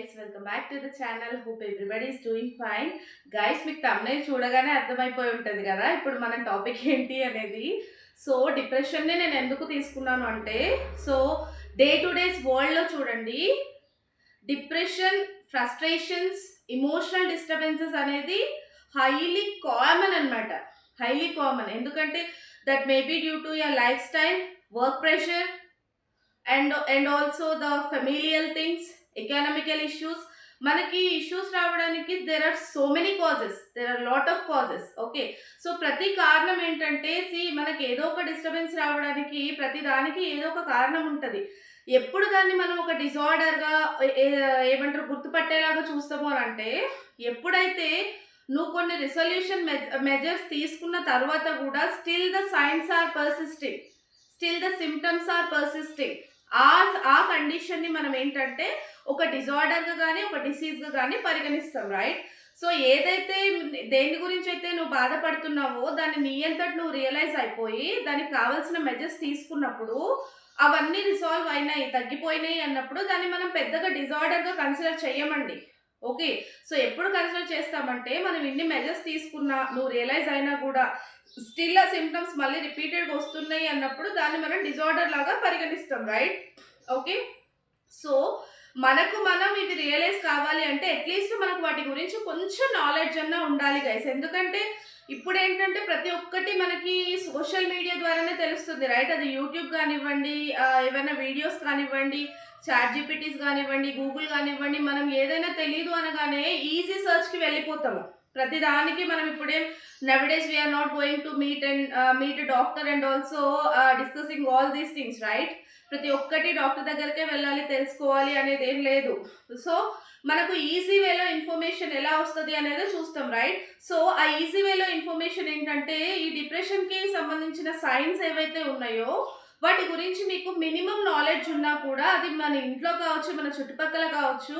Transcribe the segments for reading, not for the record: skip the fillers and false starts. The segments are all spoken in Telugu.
Guys, welcome back to the channel. Hope everybody is doing fine. Guys, మీకు thumbnail చూడగానే అర్థమైపోయి ఉంటుంది కదా ఇప్పుడు మన టాపిక్ ఏంటి అనేది. సో డిప్రెషన్ని నేను ఎందుకు తీసుకున్నాను అంటే, సో డే టు డేస్ వరల్డ్లో చూడండి, డిప్రెషన్, ఫ్రస్ట్రేషన్స్, ఇమోషనల్ డిస్టర్బెన్సెస్ అనేది హైలీ కామన్ అనమాట. హైలీ కామన్ ఎందుకంటే that may be due to your life style, work pressure, and also the familial things, economical issues. మనకి ఇష్యూస్ రావడానికి there are so many causes, there are lot of causes. Okay, so ప్రతి కారణం ఏంటంటే మనకి ఏదో ఒక డిస్టర్బెన్స్ రావడానికి ప్రతి దానికి ఏదో ఒక కారణం ఉంటుంది. ఎప్పుడు దాన్ని మనం ఒక డిజార్డర్గా ఏమంటారు గుర్తుపట్టేలాగా చూస్తాము అని అంటే, ఎప్పుడైతే నువ్వు కొన్ని రిజల్యూషన్ మెజర్స్ తీసుకున్న తర్వాత కూడా still the signs are persisting, still the symptoms are persisting, ఆ కండిషన్ని మనం ఏంటంటే ఒక డిజార్డర్గా కానీ ఒక డిసీజ్గా కానీ పరిగణిస్తాం, రైట్? సో ఏదైతే దేని గురించి అయితే నువ్వు బాధపడుతున్నావో దాన్ని నీ అంతటి నువ్వు రియలైజ్ అయిపోయి దానికి కావాల్సిన మెజర్స్ తీసుకున్నప్పుడు అవన్నీ రిసాల్వ్ అయినాయి, తగ్గిపోయినాయి అన్నప్పుడు దాన్ని మనం పెద్దగా డిజార్డర్గా కన్సిడర్ చేయమండి. ఓకే, సో ఎప్పుడు కన్సిడర్ చేస్తామంటే మనం ఇన్ని మెజర్స్ తీసుకున్నా నువ్వు రియలైజ్ అయినా కూడా స్టిల్ ఆ సిమ్టమ్స్ మళ్ళీ రిపీటెడ్గా వస్తున్నాయి అన్నప్పుడు దాన్ని మనం డిజార్డర్ లాగా పరిగణిస్తాం, రైట్? ఓకే, సో మనకు మనం ఇది రియలైజ్ కావాలి అంటే అట్లీస్ట్ మనకు వాటి గురించి కొంచెం నాలెడ్జ్ అన్నా ఉండాలి గైస్. ఎందుకంటే ఇప్పుడు ఏంటంటే ప్రతి ఒక్కటి మనకి సోషల్ మీడియా ద్వారానే తెలుస్తుంది, రైట్? అది యూట్యూబ్ కానివ్వండి, ఏమైనా వీడియోస్ కానివ్వండి, చాట్ జీపీటీస్ కానివ్వండి, గూగుల్ కానివ్వండి, మనం ఏదైనా తెలియదు అనగానే ఈజీ సర్చ్కి వెళ్ళిపోతాము. ప్రతిదానికి మనం ఇప్పుడే nowadays we're not going to meet doctor and also discussing all these things, right? ప్రతి ఒక్కటి డాక్టర్ దగ్గరకే వెళ్ళాలి, తెలుసుకోవాలి అనేది ఏం లేదు. సో మనకు ఈజీ వేలో ఇన్ఫర్మేషన్ ఎలా వస్తుంది అనేది చూస్తాం, రైట్? సో ఆ ఈజీ వేలో ఇన్ఫర్మేషన్ ఏంటంటే ఈ డిప్రెషన్కి సంబంధించిన సైన్స్ ఏవైతే ఉన్నాయో వాటి గురించి మీకు మినిమం నాలెడ్జ్ ఉన్నా కూడా, అది మన ఇంట్లో కావచ్చు, మన చుట్టుపక్కల కావచ్చు,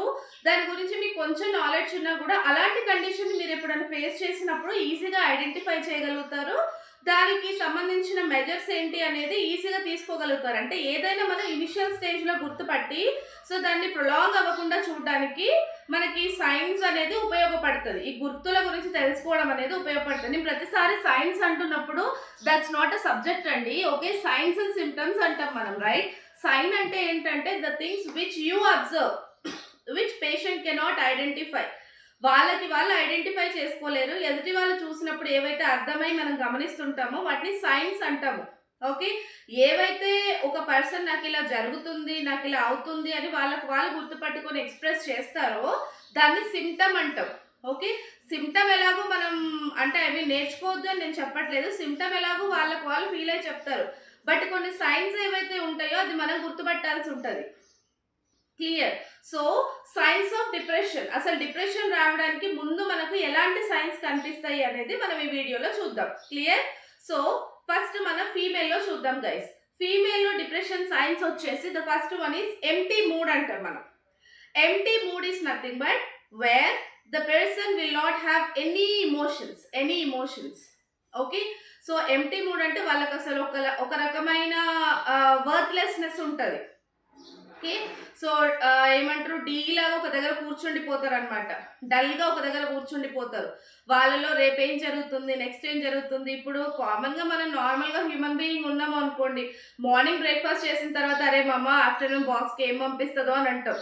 దాని గురించి మీకు కొంచెం నాలెడ్జ్ ఉన్నా కూడా అలాంటి కండిషన్ మీరు ఎప్పుడైనా ఫేస్ చేసినప్పుడు ఈజీగా ఐడెంటిఫై చేయగలుగుతారు. దానికి సంబంధించిన మెజర్స్ ఏంటి అనేది ఈజీగా తీసుకోగలుగుతారు. అంటే ఏదైనా మనం ఇనిషియల్ స్టేజ్లో గుర్తుపట్టి సో దాన్ని ప్రొలాంగ్ అవ్వకుండా చూడడానికి మనకి సైన్స్ అనేది ఉపయోగపడుతుంది. ఈ గుర్తుల గురించి తెలుసుకోవడం అనేది ఉపయోగపడుతుంది. నేను ప్రతిసారి సైన్స్ అంటున్నప్పుడు దట్స్ నాట్ అ సబ్జెక్ట్ అండి. ఓకే, సైన్స్ అండ్ సిమ్టమ్స్ అంటాం మనం, రైట్? సైన్ అంటే ఏంటంటే the things which you observe, which patient cannot identify. వాళ్ళకి వాళ్ళు ఐడెంటిఫై చేసుకోలేరు. ఎదుటి వాళ్ళు చూసినప్పుడు ఏవైతే అర్థమై మనం గమనిస్తుంటామో వాటిని సైన్స్ అంటాము. ఓకే, ఏవైతే ఒక పర్సన్ నాకు ఇలా జరుగుతుంది, నాకు ఇలా అవుతుంది అని వాళ్ళకు వాళ్ళు గుర్తుపట్టుకొని ఎక్స్ప్రెస్ చేస్తారో దాన్ని సిమ్టమ్ అంటాం. ఓకే, సిమ్టమ్ ఎలాగో మనం అంటే అవి నేర్చుకోవద్దు అని నేను చెప్పట్లేదు. సిమ్టమ్ ఎలాగో వాళ్ళకు వాళ్ళు ఫీల్ అయి చెప్తారు. బట్ కొన్ని సైన్స్ ఏవైతే ఉంటాయో అది మనం గుర్తుపట్టాల్సి ఉంటుంది. Clear? So science of depression, అసలు డిప్రెషన్ రావడానికి ముందు మనకు ఎలాంటి సైన్స్ కనిపిస్తాయి అనేది మనం ఈ వీడియోలో చూద్దాం. క్లియర్? సో ఫస్ట్ మనం ఫీమేల్లో చూద్దాం గైస్. ఫీమేల్లో డిప్రెషన్ సైన్స్ వచ్చేసి the first one is empty mood అంటాం మనం. Empty mood is nothing but where the person will not have any emotions. Okay, so empty mood అంటే వాళ్ళకి అసలు ఒక రకమైన వర్త్లెస్నెస్ ఉంటుంది. ఓకే, సో ఏమంటారు, డీలాగా ఒక దగ్గర కూర్చుండిపోతారు అనమాట. డల్గా ఒక దగ్గర కూర్చుండిపోతారు. వాళ్ళలో రేపు ఏం జరుగుతుంది, నెక్స్ట్ ఏం జరుగుతుంది. ఇప్పుడు కామన్గా మనం నార్మల్గా హ్యూమన్ బీయింగ్ ఉన్నాము అనుకోండి, మార్నింగ్ బ్రేక్ఫాస్ట్ చేసిన తర్వాత అరే మమ్మ ఆఫ్టర్నూన్ బాక్స్కి ఏం పంపిస్తుందో అని అంటాం,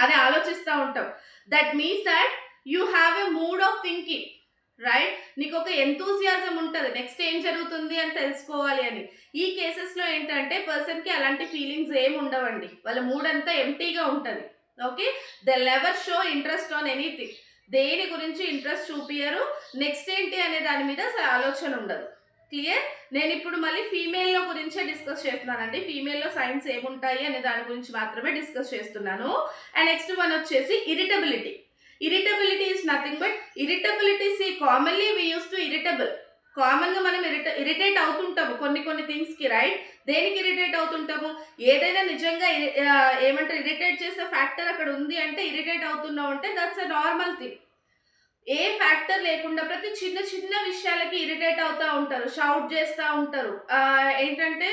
అని ఆలోచిస్తూ ఉంటాం. That means that you have a mood of thinking, right? నీకు ఒక ఎంతూసియాజం ఉంటుంది నెక్స్ట్ ఏం జరుగుతుంది అని తెలుసుకోవాలి అని. ఈ కేసెస్లో ఏంటంటే పర్సన్కి అలాంటి ఫీలింగ్స్ ఏమి ఉండవండి. వాళ్ళ మూడ్ అంతా ఎంటీగా ఉంటుంది. Okay, the never show interest on anything. దేని గురించి ఇంట్రెస్ట్ చూపియరు. నెక్స్ట్ ఏంటి అనే దాని మీద ఆలోచన ఉండదు. క్లియర్? నేను ఇప్పుడు మళ్ళీ ఫీమేల్లో గురించే డిస్కస్ చేస్తున్నానండి. ఫీమేల్లో సైన్స్ ఏముంటాయి అనే దాని గురించి మాత్రమే డిస్కస్ చేస్తున్నాను. అండ్ నెక్స్ట్ వన్ వచ్చేసి irritability. Irritability is nothing but irritability commonly we use to irritable. కామన్గా మనం ఇరిటేట్ అవుతుంటాము కొన్ని థింగ్స్కి, రైట్? దేనికి ఇరిటేట్ అవుతుంటాము? ఏదైనా నిజంగా ఏమంటారు ఇరిటేట్ చేసే ఫ్యాక్టర్ అక్కడ ఉంది అంటే ఇరిటేట్ అవుతున్నావు అంటే that's a normal thing. A factor లేకుండా ప్రతి చిన్న విషయాలకి ఇరిటేట్ అవుతూ ఉంటారు, షౌట్ చేస్తూ ఉంటారు, ఏంటంటే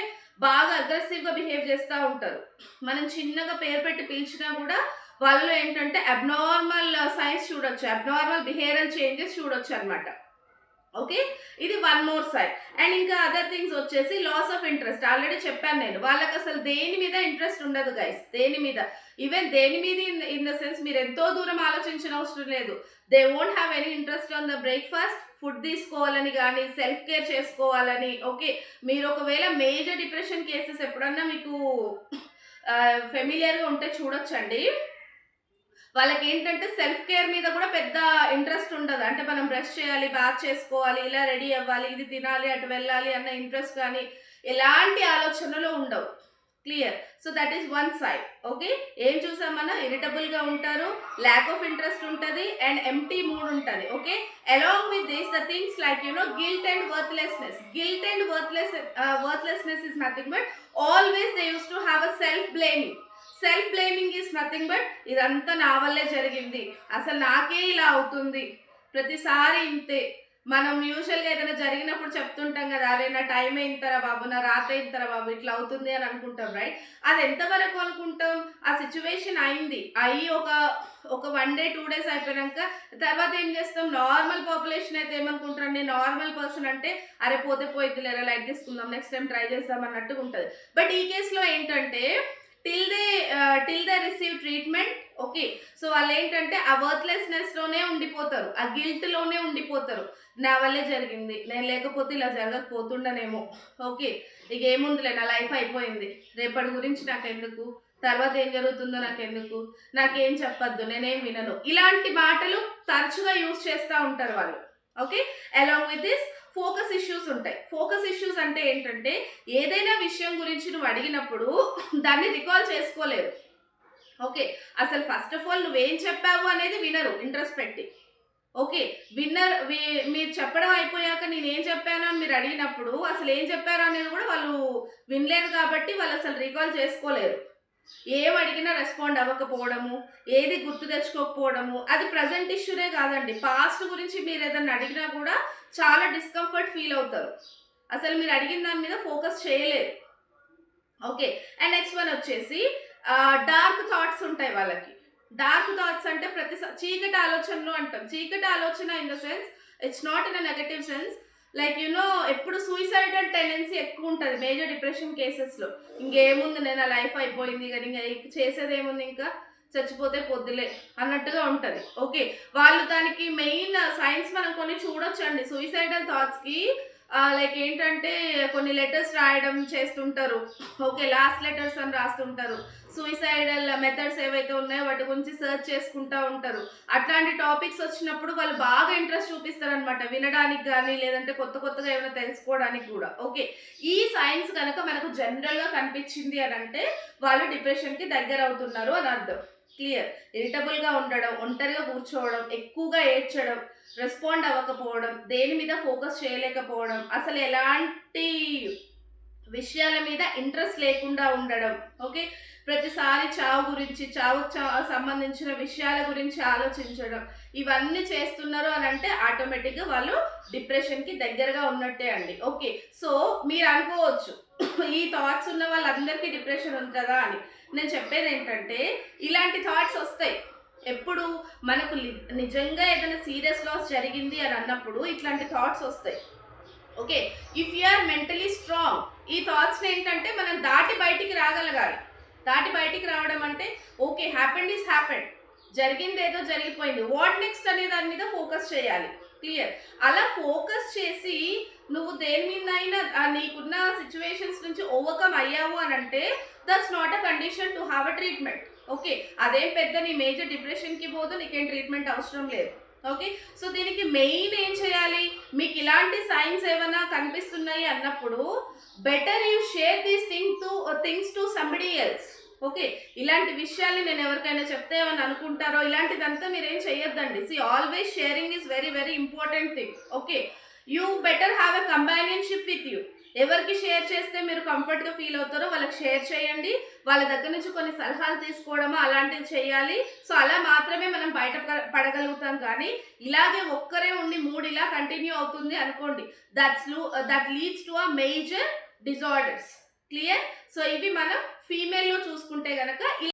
బాగా అగ్రెసివ్గా బిహేవ్ చేస్తూ ఉంటారు. మనం చిన్నగా పేరు పెట్టి పిలిచినా కూడా వాళ్ళలో ఏంటంటే అబ్నార్మల్ సైన్స్ చూడొచ్చు, అబ్నార్మల్ బిహేవియరల్ చేంజెస్ చూడొచ్చు అనమాట. ఓకే, ఇది వన్ మోర్ సైడ్. అండ్ ఇంకా అదర్ థింగ్స్ వచ్చేసి లాస్ ఆఫ్ ఇంట్రెస్ట్. ఆల్రెడీ చెప్పాను నేను, వాళ్ళకి అసలు దేని మీద ఇంట్రెస్ట్ ఉండదు గైస్, దేని మీద. ఈవెన్ దేని మీద ఇన్ ద సెన్స్ మీరు ఎంతో దూరం ఆలోచించిన అవసరం లేదు. They won't have any interest on the breakfast, food తీసుకోవాలని కానీ సెల్ఫ్ కేర్ చేసుకోవాలని. ఓకే, మీరు ఒకవేళ మేజర్ డిప్రెషన్ కేసెస్ ఎప్పుడన్నా మీకు ఫెమిలియర్గా ఉంటే చూడొచ్చండి. వాళ్ళకి ఏంటంటే సెల్ఫ్ కేర్ మీద కూడా పెద్ద ఇంట్రెస్ట్ ఉండదు. అంటే మనం బ్రష్ చేయాలి, బాత్ చేసుకోవాలి, ఇలా రెడీ అవ్వాలి, ఇది తినాలి, అటు వెళ్ళాలి అన్న ఇంట్రెస్ట్ కానీ ఎలాంటి ఆలోచనలు ఉండవు. Clear? So that is one side. Okay, ఏం చూసాం మనం? ఇరిటబుల్గా ఉంటారు, ల్యాక్ ఆఫ్ ఇంట్రెస్ట్ ఉంటుంది, అండ్ ఎంప్టీ మూడ్ ఉంటుంది. Okay, along with this the things like guilt and worthlessness. Guilt and worthlessness is nothing but always they use to have a self blaming. Self blaming is nothing but ఇదంతా నా వల్లే జరిగింది, అసలు నాకే ఇలా అవుతుంది, ప్రతిసారి ఇంతే. మనం యూజువల్గా ఏదైనా జరిగినప్పుడు చెప్తుంటాం కదా, అరే నా టైం అయింతరా బాబు, నా రాత అయింతరా బాబు, ఇట్లా అవుతుంది అని అనుకుంటాం, రైట్? అది ఎంతవరకు అనుకుంటాం? ఆ సిచ్యువేషన్ అయింది, అయ్యి ఒక 1 day 2 days అయిపోయాక తర్వాత ఏం చేస్తాం? నార్మల్ పాపులేషన్ అయితే ఏమనుకుంటారండి, నార్మల్ పర్సన్ అంటే అరే పోతే పోయిద్ది లేరా, లైక్ తీసుకుందాం, నెక్స్ట్ టైం ట్రై చేద్దాం అన్నట్టుగా ఉంటుంది. బట్ ఈ కేసులో ఏంటంటే till they receive treatment. Okay, so వాళ్ళు ఏంటంటే ఆ వర్త్లెస్నెస్ లోనే ఉండిపోతారు, ఆ గిల్ట్ లోనే ఉండిపోతారు. నా వల్లే జరిగింది, నేను లేకపోతే ఇలా జరగకపోతుండనేమో. ఓకే, ఇక ఏముందిలే, నా లైఫ్ అయిపోయింది, రేపటి గురించి నాకెందుకు, తర్వాత ఏం జరుగుతుందో నాకెందుకు, నాకేం చెప్పొద్దు, నేనేం వినను, ఇలాంటి మాటలు తరచుగా యూజ్ చేస్తూ ఉంటారు వాళ్ళు. Okay, along with this focus issues ఉంటాయి. ఫోకస్ ఇష్యూస్ అంటే ఏంటంటే ఏదైనా విషయం గురించి నువ్వు అడిగినప్పుడు దాన్ని రికాల్ చేసుకోలేరు. ఓకే, అసలు ఫస్ట్ ఆఫ్ ఆల్ నువ్వేం చెప్పావు అనేది వినరు ఇంట్రెస్ట్ పెట్టి. ఓకే, మీరు చెప్పడం అయిపోయాక నేనేం చెప్పాను అని మీరు అడిగినప్పుడు అసలు ఏం చెప్పారు అనేది కూడా వాళ్ళు వినలేదు, కాబట్టి వాళ్ళు అసలు రికాల్ చేసుకోలేరు. ఏం అడిగినా రెస్పాండ్ అవ్వకపోవడము, ఏది గుర్తు తెచ్చుకోకపోవడము, అది ప్రజెంట్ ఇష్యూనే కాదండి, పాస్ట్ గురించి మీరు ఏదన్నా అడిగినా కూడా చాలా డిస్కంఫర్ట్ ఫీల్ అవుతారు, అసలు మీరు అడిగిన దాని మీద ఫోకస్ చేయలేరు. ఓకే, అండ్ నెక్స్ట్ వన్ వచ్చేసి డార్క్ థాట్స్ ఉంటాయి వాళ్ళకి. డార్క్ థాట్స్ అంటే చీకటి ఆలోచనలు అంటాం. చీకటి ఆలోచన in the sense it's not in a negative sense, like ఎప్పుడు సూసైడల్ టెండెన్సీ ఎక్కువ ఉంటుంది మేజర్ డిప్రెషన్ కేసెస్లో. ఇంకేముంది, నేను లైఫ్ అయిపోయింది కానీ ఇంకా చేసేది ఏముంది, ఇంకా చచ్చిపోతే పొద్దులే అన్నట్టుగా ఉంటుంది. ఓకే, వాళ్ళు దానికి మెయిన్ సైన్స్ మనం కొన్ని చూడొచ్చండి సూసైడల్ థాట్స్కి. లైక్ ఏంటంటే కొన్ని లెటర్స్ రాయడం చేస్తుంటారు. ఓకే, లాస్ట్ లెటర్స్ అని రాస్తుంటారు. సూసైడల్ మెథడ్స్ ఏవైతే ఉన్నాయో వాటి గురించి సెర్చ్ చేసుకుంటూ ఉంటారు. అట్లాంటి టాపిక్స్ వచ్చినప్పుడు వాళ్ళు బాగా ఇంట్రెస్ట్ చూపిస్తారు అనమాట, వినడానికి కానీ లేదంటే కొత్తగా ఏమైనా తెలుసుకోవడానికి కూడా. ఓకే, ఈ సైన్స్ కనుక మనకు జనరల్గా కనిపించింది అని అంటే వాళ్ళు డిప్రెషన్కి దగ్గర అవుతున్నారు అని అర్థం. క్లియర్? ఇరిటబుల్గా ఉండడం, ఒంటరిగా కూర్చోవడం, ఎక్కువగా ఏడ్చడం, రెస్పాండ్ అవ్వకపోవడం, దేని మీద ఫోకస్ చేయలేకపోవడం, అసలు ఎలాంటి విషయాల మీద ఇంట్రెస్ట్ లేకుండా ఉండడం. ఓకే, ప్రతిసారి చావు గురించి, చావుకు సంబంధించిన విషయాల గురించి ఆలోచించడం, ఇవన్నీ చేస్తున్నారు అని అంటే ఆటోమేటిక్గా వాళ్ళు డిప్రెషన్కి దగ్గరగా ఉన్నట్టే అండి. ఓకే, సో మీరు అనుకోవచ్చు ఈ థాట్స్ ఉన్న వాళ్ళందరికీ డిప్రెషన్ ఉంటుందా అని. నేను చెప్పేది ఏంటంటే ఇలాంటి థాట్స్ వస్తాయి ఎప్పుడు మనకు నిజంగా ఏదైనా సీరియస్ లాస్ జరిగింది అని అన్నప్పుడు ఇట్లాంటి థాట్స్ వస్తాయి. Okay, if you are mentally strong, ఈ థాట్స్ని ఏంటంటే మనం దాటి బయటికి రాగలగాలి. దాటి బయటికి రావడం అంటే ఓకే, హ్యాపెండ్ ఈస్ హ్యాపెండ్, జరిగింది ఏదో జరిగిపోయింది, వాట్ నెక్స్ట్ అనే దాని మీద ఫోకస్ చేయాలి. క్లియర్? అలా ఫోకస్ చేసి నువ్వు దేని మీద అయినా నీకున్న సిచ్యువేషన్స్ నుంచి ఓవర్కమ్ అయ్యావు అని అంటే that's not a condition to have a treatment. Okay, అదేం పెద్ద నీ మేజర్ డిప్రెషన్కి పోదు, నీకేం ట్రీట్మెంట్ అవసరం లేదు. ఓకే, సో దీనికి మెయిన్ ఏం చేయాలి, మీకు ఇలాంటి సైన్స్ ఏమైనా కనిపిస్తున్నాయి అన్నప్పుడు better you share these things to somebody else. Okay, ఇలాంటి విషయాల్ని నేను ఎవరికైనా చెప్తే ఏమని అనుకుంటారో, ఇలాంటిదంతా మీరేం చేయొద్దండి. See always sharing is very very important thing. Okay, you better have a companionship with you. ఎవరికి షేర్ చేస్తే మీరు కంఫర్ట్గా ఫీల్ అవుతారో వాళ్ళకి షేర్ చేయండి, వాళ్ళ దగ్గర నుంచి కొన్ని సలహాలు తీసుకోవడమో అలాంటివి చేయాలి. సో అలా మాత్రమే మనం బయట పడగలుగుతాం. కానీ ఇలాగే ఒక్కరే ఉండి 3 ఇలా కంటిన్యూ అవుతుంది అనుకోండి, that leads to a major disorders. Clear? So ఇవి మనం ఫీమేల్లో చూసుకుంటే గనక